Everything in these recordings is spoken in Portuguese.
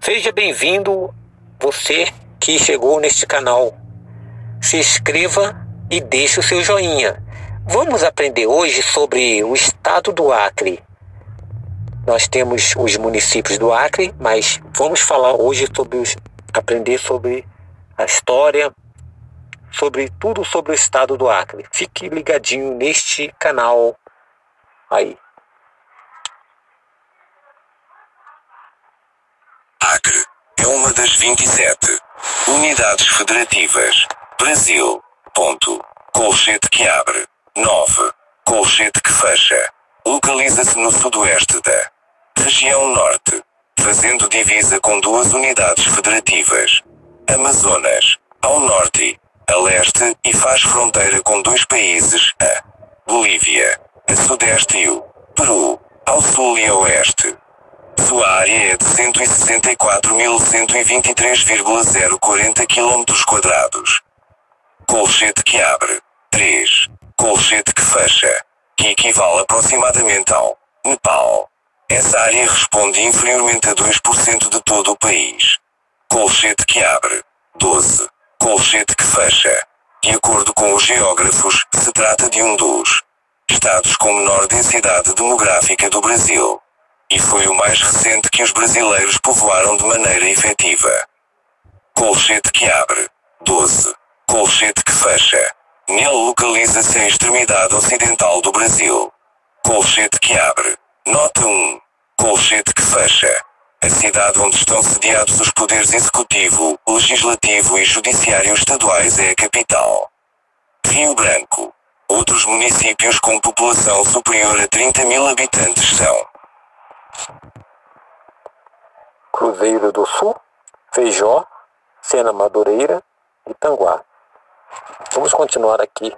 Seja bem-vindo, você que chegou neste canal. Se inscreva e deixe o seu joinha. Vamos aprender hoje sobre o estado do Acre. Nós temos os municípios do Acre, mas vamos falar hoje aprender sobre a história, sobre tudo sobre o estado do Acre. Fique ligadinho neste canal aí. Acre é uma das 27 unidades federativas. Brasil. Ponto. Colchete que abre. 9. Colchete que fecha. Localiza-se no sudoeste da região norte, fazendo divisa com duas unidades federativas. Amazonas, ao norte, a leste, e faz fronteira com dois países, a Bolívia, a sudeste, e o Peru, ao sul e a oeste. Sua área é de 164.123,040 km². Colchete que abre. 3. Colchete que fecha, que equivale aproximadamente ao Nepal. Essa área responde inferiormente a 2% de todo o país. Colchete que abre. 12. Colchete que fecha. De acordo com os geógrafos, se trata de um dos estados com menor densidade demográfica do Brasil. E foi o mais recente que os brasileiros povoaram de maneira efetiva. Colchete que abre. 12. Colchete que fecha. Nele localiza-se a extremidade ocidental do Brasil. Colchete que abre. Nota 1. Colchete que fecha. A cidade onde estão sediados os poderes executivo, legislativo e judiciário estaduais é a capital. Rio Branco. Outros municípios com população superior a 30.000 habitantes são Cruzeiro do Sul, Feijó, Sena Madureira e Tanguá. Vamos continuar aqui.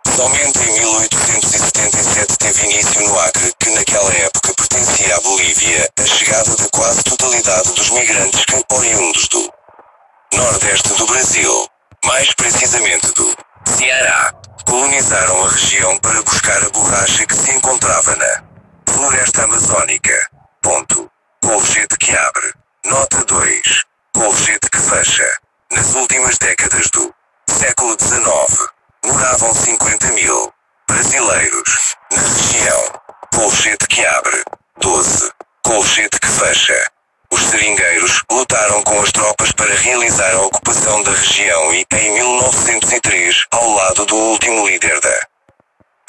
Somente em 1877 teve início no Acre, que naquela época pertencia à Bolívia, a chegada da quase totalidade dos migrantes que, oriundos do nordeste do Brasil, mais precisamente do Ceará, colonizaram a região para buscar a borracha que se encontrava na floresta amazônica. Ponto. Colchete que abre. Nota 2. Colchete que fecha. Nas últimas décadas do século XIX, moravam 50.000 brasileiros na região. Colchete que abre. 12. Colchete que fecha. Os seringueiros lutaram com as tropas para realizar a ocupação da região e, em 1903, ao lado do último líder da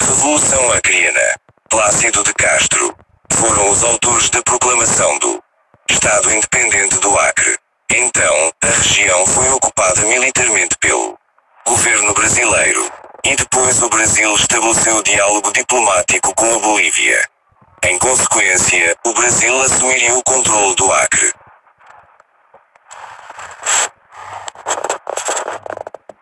Revolução Acreana, Plácido de Castro, foram os autores da proclamação do Estado Independente do Acre. Então, a região foi ocupada militarmente pelo governo brasileiro, e depois o Brasil estabeleceu diálogo diplomático com a Bolívia. Em consequência, o Brasil assumiria o controle do Acre.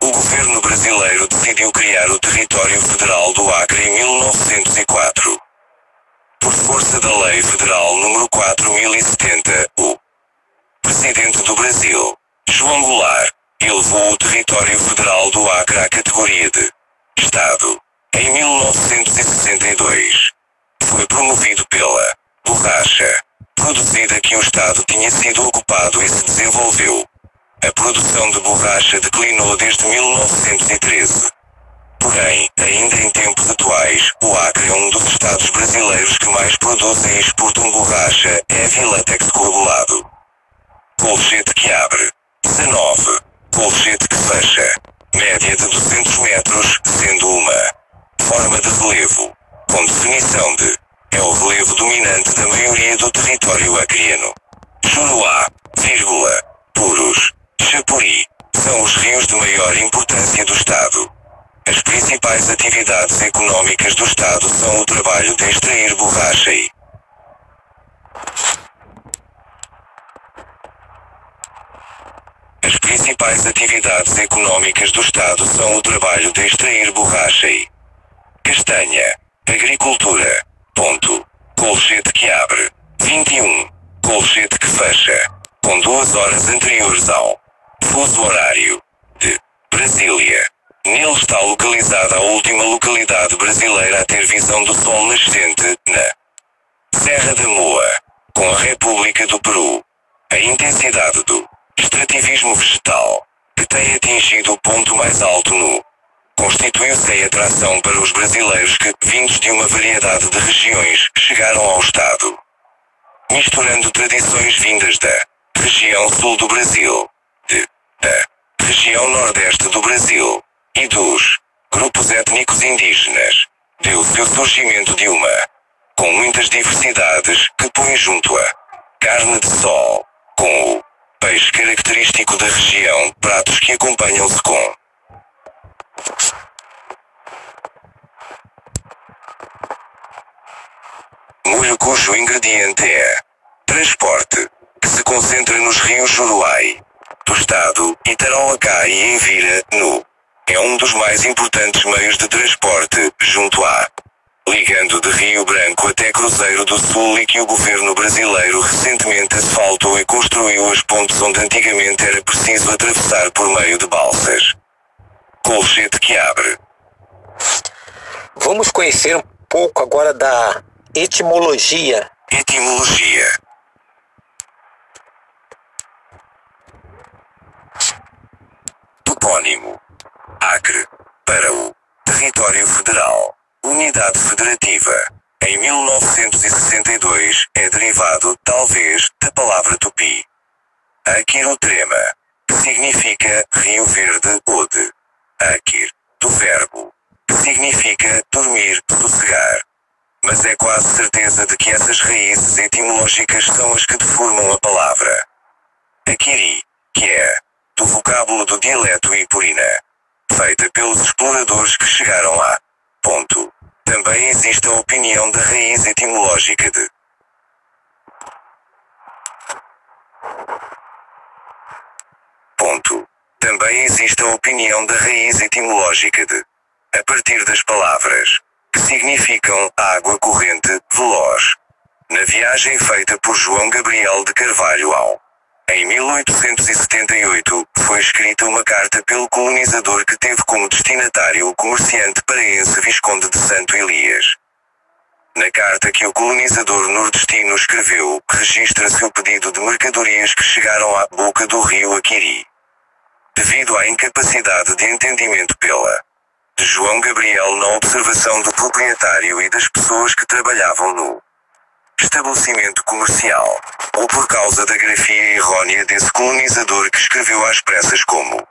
O governo brasileiro decidiu criar o território federal do Acre em 1904. Por força da Lei Federal número 4070, o presidente do Brasil, João Goulart, elevou o território federal do Acre à categoria de Estado. Em 1962, foi promovido pela borracha produzida que o Estado tinha sido ocupado e se desenvolveu. A produção de borracha declinou desde 1913. Porém, ainda em tempos atuais, o Acre é um dos estados brasileiros que mais produzem e exportam borracha, heavy latex coagulado. Colchete que abre. 19. Colchete que fecha. Média de 200 metros, sendo uma forma de relevo, com definição de é o relevo dominante da maioria do território acreano. Juruá, vírgula, Purus, Chapuri, são os rios de maior importância do estado. As principais atividades econômicas do estado são o trabalho de extrair borracha e As principais atividades econômicas do estado são o trabalho de extrair borracha e castanha, agricultura. Ponto. Colchete que abre. 21. Colchete que fecha. Com 2 horas anteriores ao fuso horário de Brasília. Nele está localizada a última localidade brasileira a ter visão do sol nascente, na Serra da Moa. com a República do Peru. A intensidade do extrativismo vegetal, que tem atingido o ponto mais alto no constituiu-se a atração para os brasileiros que, vindos de uma variedade de regiões, chegaram ao estado. Misturando tradições vindas da região sul do Brasil, da região nordeste do Brasil e dos grupos étnicos indígenas, deu-se o surgimento de uma, com muitas diversidades, que põe junto a carne de sol, com o peixe característico da região, pratos que acompanham-se com molho cujo ingrediente é transporte, que se concentra nos rios Juruai, do estado, e Tarauacá e Envira, no. É um dos mais importantes meios de transporte, junto à ligando de Rio Branco até Cruzeiro do Sul, e que o governo brasileiro recentemente asfaltou e construiu as pontes onde antigamente era preciso atravessar por meio de balsas. Colchete que abre. Vamos conhecer um pouco agora da etimologia. Etimologia. Topônimo. Acre. Para o território federal. Unidade federativa. Em 1962, é derivado, talvez, da palavra tupi. Aquirotrema, que significa Rio Verde ou de Aquir, do verbo, que significa dormir, sossegar. Mas é quase certeza de que essas raízes etimológicas são as que deformam a palavra. Aquiri, que é do vocábulo do dialeto ipurina, feita pelos exploradores que chegaram lá. Ponto. Também existe a opinião da raiz etimológica de ponto. Também existe a opinião da raiz etimológica de a partir das palavras que significam água corrente, veloz. Na viagem feita por João Gabriel de Carvalho ao em 1878, foi escrita uma carta pelo colonizador que teve como destinatário o comerciante paraense Visconde de Santo Elias. Na carta que o colonizador nordestino escreveu, registra-se o pedido de mercadorias que chegaram à boca do rio Aquiri. Devido à incapacidade de entendimento de João Gabriel na observação do proprietário e das pessoas que trabalhavam no estabelecimento comercial, ou por causa da grafia errônea desse colonizador que escreveu às pressas como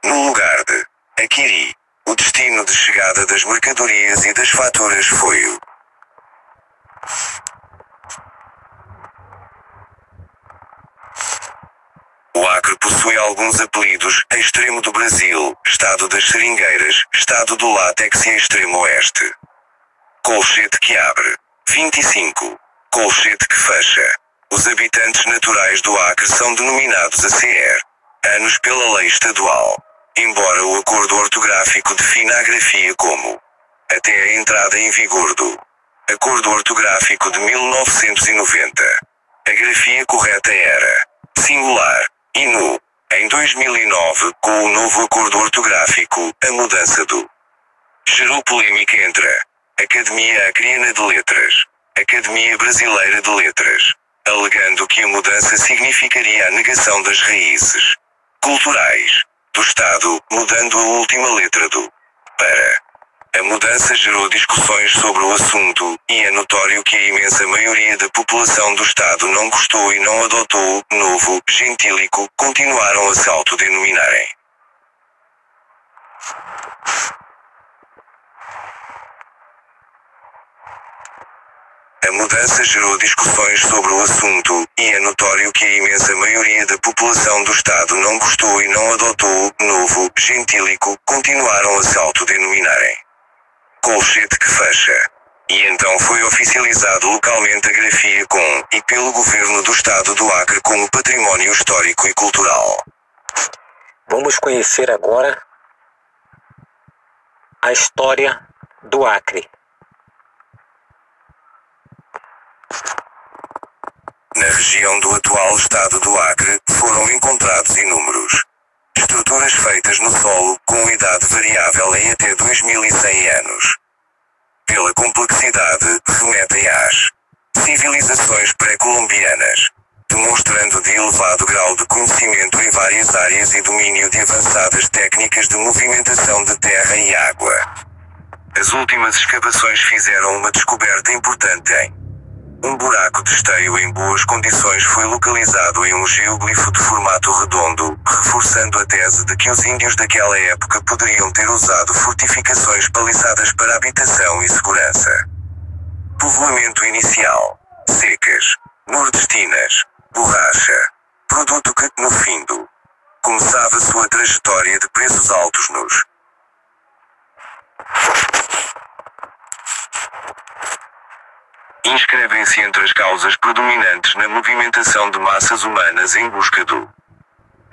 no lugar de Aquiri, o destino de chegada das mercadorias e das faturas foi o O Acre possui alguns apelidos: extremo do Brasil, estado das seringueiras, estado do látex e extremo oeste. Colchete que abre. 25. Colchete que fecha. Os habitantes naturais do Acre são denominados ACR. Anos pela lei estadual. Embora o acordo ortográfico defina a grafia como até a entrada em vigor do Acordo Ortográfico de 1990. A grafia correta era singular, e em 2009, com o novo acordo ortográfico, a mudança do gerou polêmica entre a Academia Acreana de Letras, Academia Brasileira de Letras, alegando que a mudança significaria a negação das raízes culturais do Estado, mudando a última letra do para. A mudança gerou discussões sobre o assunto, e é notório que a imensa maioria da população do Estado não gostou e não adotou o novo gentílico, continuaram a se autodenominarem. A mudança gerou discussões sobre o assunto, e é notório que a imensa maioria da população do Estado não gostou e não adotou o novo gentílico, continuaram a se autodenominarem. Colchete que fecha. E então foi oficializado localmente a grafia com e pelo governo do Estado do Acre como patrimônio histórico e cultural. Vamos conhecer agora a história do Acre. Na região do atual estado do Acre, foram encontrados inúmeros estruturas feitas no solo, com idade variável em até 2100 anos. Pela complexidade, remetem às civilizações pré-colombianas, demonstrando de elevado grau de conhecimento em várias áreas e domínio de avançadas técnicas de movimentação de terra e água. As últimas escavações fizeram uma descoberta importante um buraco de esteio em boas condições foi localizado em um geoglifo de formato redondo, reforçando a tese de que os índios daquela época poderiam ter usado fortificações paliçadas para habitação e segurança. Povoamento inicial: secas, nordestinas, borracha. Produto que, no findo, começava sua trajetória de preços altos nos inscrevem-se entre as causas predominantes na movimentação de massas humanas em busca do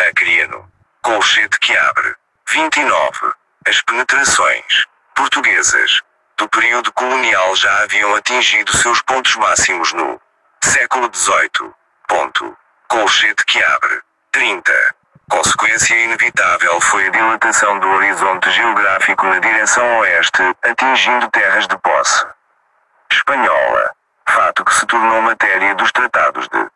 acreano. Colchete que abre. 29. As penetrações portuguesas do período colonial já haviam atingido seus pontos máximos no século XVIII. Colchete que abre. 30. Consequência inevitável foi a dilatação do horizonte geográfico na direção oeste, atingindo terras de posse espanhola. Fato que se tornou matéria dos tratados de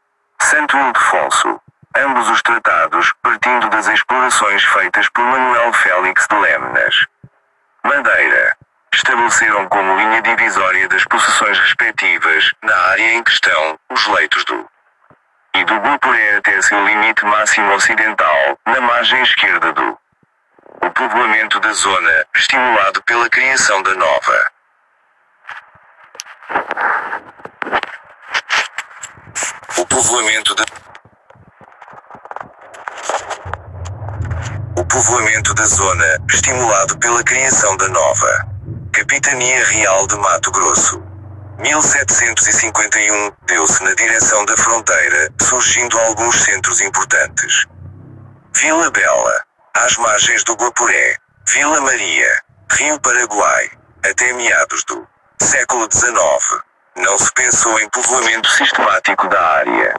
Santo Ildefonso. Ambos os tratados, partindo das explorações feitas por Manuel Félix de Lemnas Madeira, estabeleceram como linha divisória das possessões respectivas, na área em questão, os leitos do e do Guaporé até seu limite máximo ocidental, na margem esquerda do o povoamento da zona, estimulado pela criação da nova o povoamento da zona, estimulado pela criação da nova Capitania Real de Mato Grosso. 1751, deu-se na direção da fronteira, surgindo alguns centros importantes. Vila Bela, às margens do Guaporé, Vila Maria, Rio Paraguai. Até meados do século XIX, não se pensou em povoamento sistemático da área.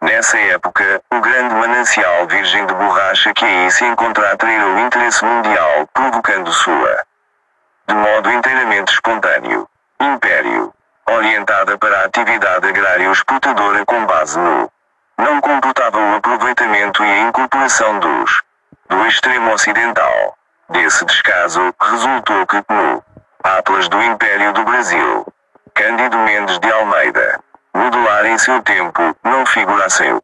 Nessa época, o grande manancial virgem de borracha que aí se encontra atraiu o interesse mundial, provocando sua, de modo inteiramente espontâneo, império, orientada para a atividade agrária explotadora com base no não comportava o aproveitamento e a incorporação do extremo ocidental. Desse descaso, resultou que, no Atlas do Império do Brasil, Cândido Mendes de Almeida, modular em seu tempo, não figurassem o